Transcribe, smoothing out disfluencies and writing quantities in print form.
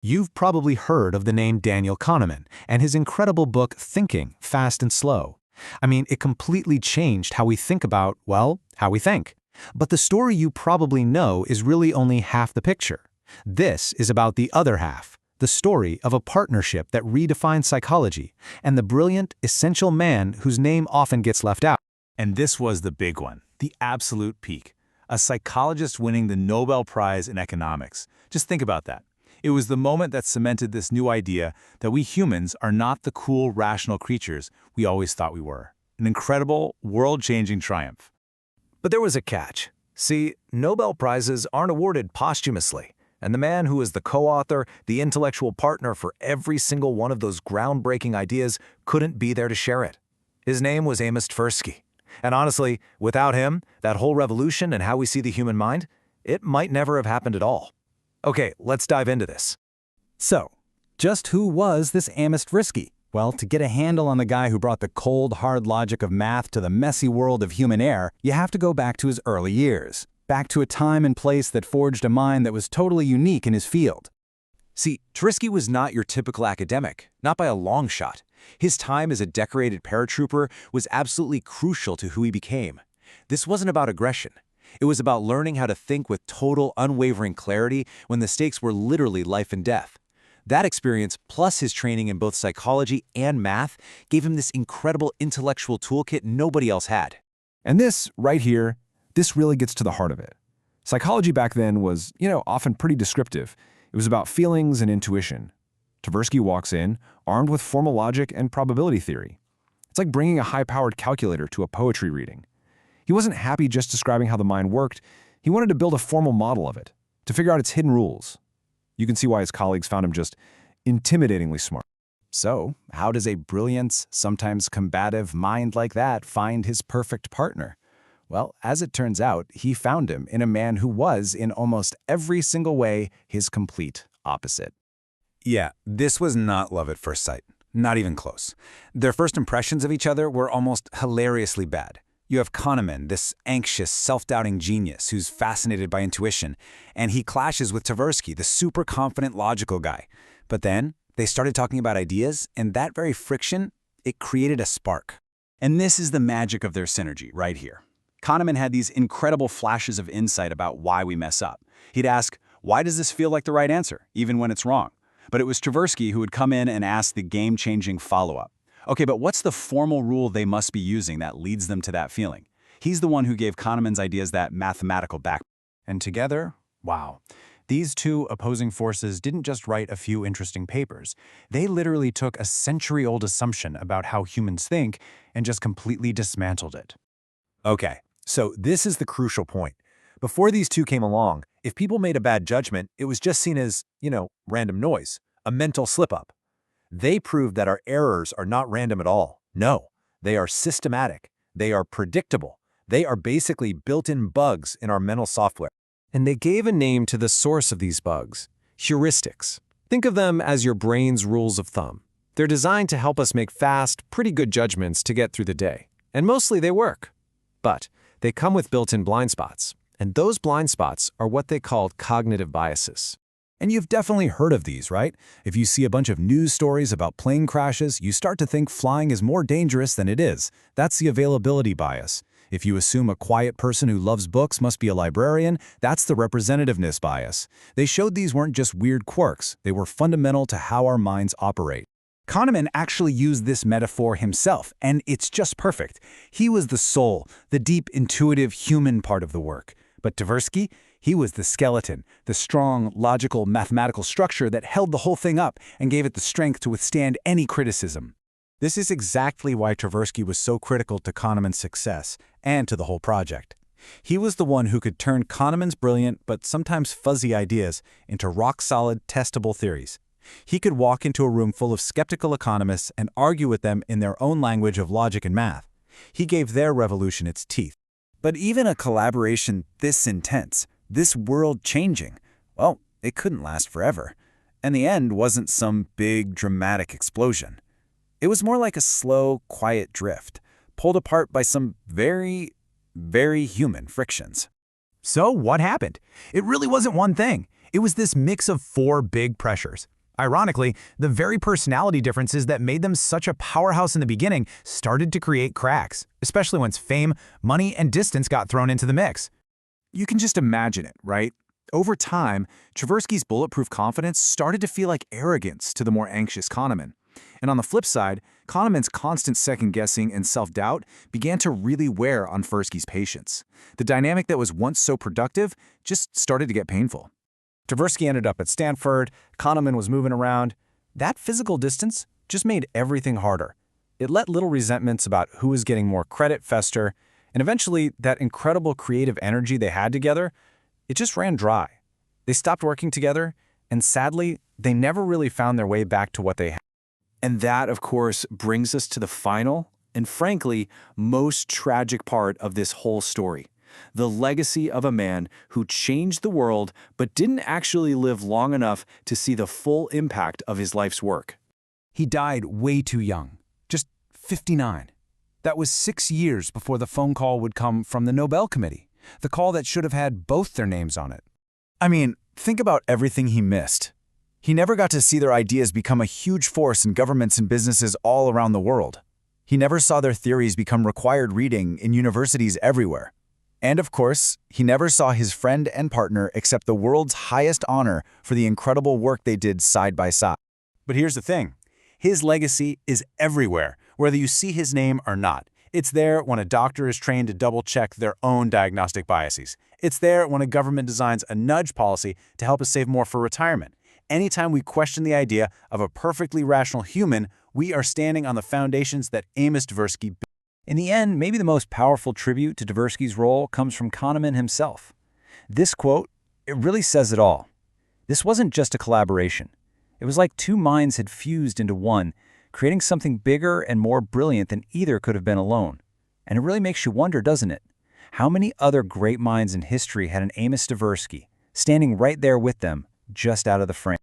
You've probably heard of the name Daniel Kahneman and his incredible book Thinking, Fast and Slow. I mean, it completely changed how we think about, well, how we think. But the story you probably know is really only half the picture. This is about the other half, the story of a partnership that redefined psychology and the brilliant, essential man whose name often gets left out. And this was the big one, the absolute peak. A psychologist winning the Nobel Prize in economics. Just think about that. It was the moment that cemented this new idea that we humans are not the cool, rational creatures we always thought we were. An incredible, world-changing triumph. But there was a catch. See, Nobel Prizes aren't awarded posthumously, and the man who is the co-author, the intellectual partner for every single one of those groundbreaking ideas couldn't be there to share it. His name was Amos Tversky. And honestly, without him, that whole revolution and how we see the human mind, it might never have happened at all. Okay, let's dive into this. So, just who was this Amos Tversky? Well, to get a handle on the guy who brought the cold, hard logic of math to the messy world of human air, you have to go back to his early years, back to a time and place that forged a mind that was totally unique in his field. See, Tversky was not your typical academic, not by a long shot. His time as a decorated paratrooper was absolutely crucial to who he became. This wasn't about aggression. It was about learning how to think with total, unwavering clarity when the stakes were literally life and death. That experience, plus his training in both psychology and math, gave him this incredible intellectual toolkit nobody else had. And this, right here, this really gets to the heart of it. Psychology back then was, often pretty descriptive. It was about feelings and intuition. Tversky walks in, armed with formal logic and probability theory. It's like bringing a high-powered calculator to a poetry reading. He wasn't happy just describing how the mind worked. He wanted to build a formal model of it, to figure out its hidden rules. You can see why his colleagues found him just intimidatingly smart. So, how does a brilliant, sometimes combative mind like that find his perfect partner? Well, as it turns out, he found him in a man who was, in almost every single way, his complete opposite. Yeah, this was not love at first sight. Not even close. Their first impressions of each other were almost hilariously bad. You have Kahneman, this anxious, self-doubting genius who's fascinated by intuition, and he clashes with Tversky, the super confident, logical guy. But then, they started talking about ideas, and that very friction, it created a spark. And this is the magic of their synergy, right here. Kahneman had these incredible flashes of insight about why we mess up. He'd ask, why does this feel like the right answer, even when it's wrong? But it was Tversky who would come in and ask the game-changing follow-up. Okay, but what's the formal rule they must be using that leads them to that feeling? He's the one who gave Kahneman's ideas that mathematical back. And together, wow, these two opposing forces didn't just write a few interesting papers. They literally took a century-old assumption about how humans think and just completely dismantled it. Okay, so this is the crucial point. Before these two came along, if people made a bad judgment, it was just seen as, random noise, a mental slip-up. They proved that our errors are not random at all. No, they are systematic. They are predictable. They are basically built-in bugs in our mental software. And they gave a name to the source of these bugs, heuristics. Think of them as your brain's rules of thumb. They're designed to help us make fast, pretty good judgments to get through the day. And mostly they work. But they come with built-in blind spots. And those blind spots are what they call cognitive biases. And you've definitely heard of these, right? If you see a bunch of news stories about plane crashes, you start to think flying is more dangerous than it is. That's the availability bias. If you assume a quiet person who loves books must be a librarian, that's the representativeness bias. They showed these weren't just weird quirks, they were fundamental to how our minds operate. Kahneman actually used this metaphor himself, and it's just perfect. He was the soul, the deep, intuitive, human part of the work. But Tversky, he was the skeleton, the strong, logical, mathematical structure that held the whole thing up and gave it the strength to withstand any criticism. This is exactly why Tversky was so critical to Kahneman's success and to the whole project. He was the one who could turn Kahneman's brilliant but sometimes fuzzy ideas into rock-solid, testable theories. He could walk into a room full of skeptical economists and argue with them in their own language of logic and math. He gave their revolution its teeth. But even a collaboration this intense, this world-changing, well, it couldn't last forever. And the end wasn't some big, dramatic explosion. It was more like a slow, quiet drift, pulled apart by some very, very human frictions. So what happened? It really wasn't one thing. It was this mix of four big pressures. Ironically, the very personality differences that made them such a powerhouse in the beginning started to create cracks, especially once fame, money, and distance got thrown into the mix. You can just imagine it, right? Over time, Tversky's bulletproof confidence started to feel like arrogance to the more anxious Kahneman. And on the flip side, Kahneman's constant second-guessing and self-doubt began to really wear on Tversky's patience. The dynamic that was once so productive just started to get painful. Tversky ended up at Stanford, Kahneman was moving around. That physical distance just made everything harder. It let little resentments about who was getting more credit fester, and eventually that incredible creative energy they had together, it just ran dry. They stopped working together, and sadly, they never really found their way back to what they had. And that, of course, brings us to the final and, frankly, most tragic part of this whole story. The legacy of a man who changed the world but didn't actually live long enough to see the full impact of his life's work. He died way too young, just 59. That was 6 years before the phone call would come from the Nobel Committee, the call that should have had both their names on it. I mean, think about everything he missed. He never got to see their ideas become a huge force in governments and businesses all around the world. He never saw their theories become required reading in universities everywhere. And of course, he never saw his friend and partner accept the world's highest honor for the incredible work they did side by side. But here's the thing. His legacy is everywhere, whether you see his name or not. It's there when a doctor is trained to double-check their own diagnostic biases. It's there when a government designs a nudge policy to help us save more for retirement. Anytime we question the idea of a perfectly rational human, we are standing on the foundations that Amos Tversky built. In the end, maybe the most powerful tribute to Tversky's role comes from Kahneman himself. This quote, it really says it all. This wasn't just a collaboration. It was like two minds had fused into one, creating something bigger and more brilliant than either could have been alone. And it really makes you wonder, doesn't it? How many other great minds in history had an Amos Tversky standing right there with them, just out of the frame?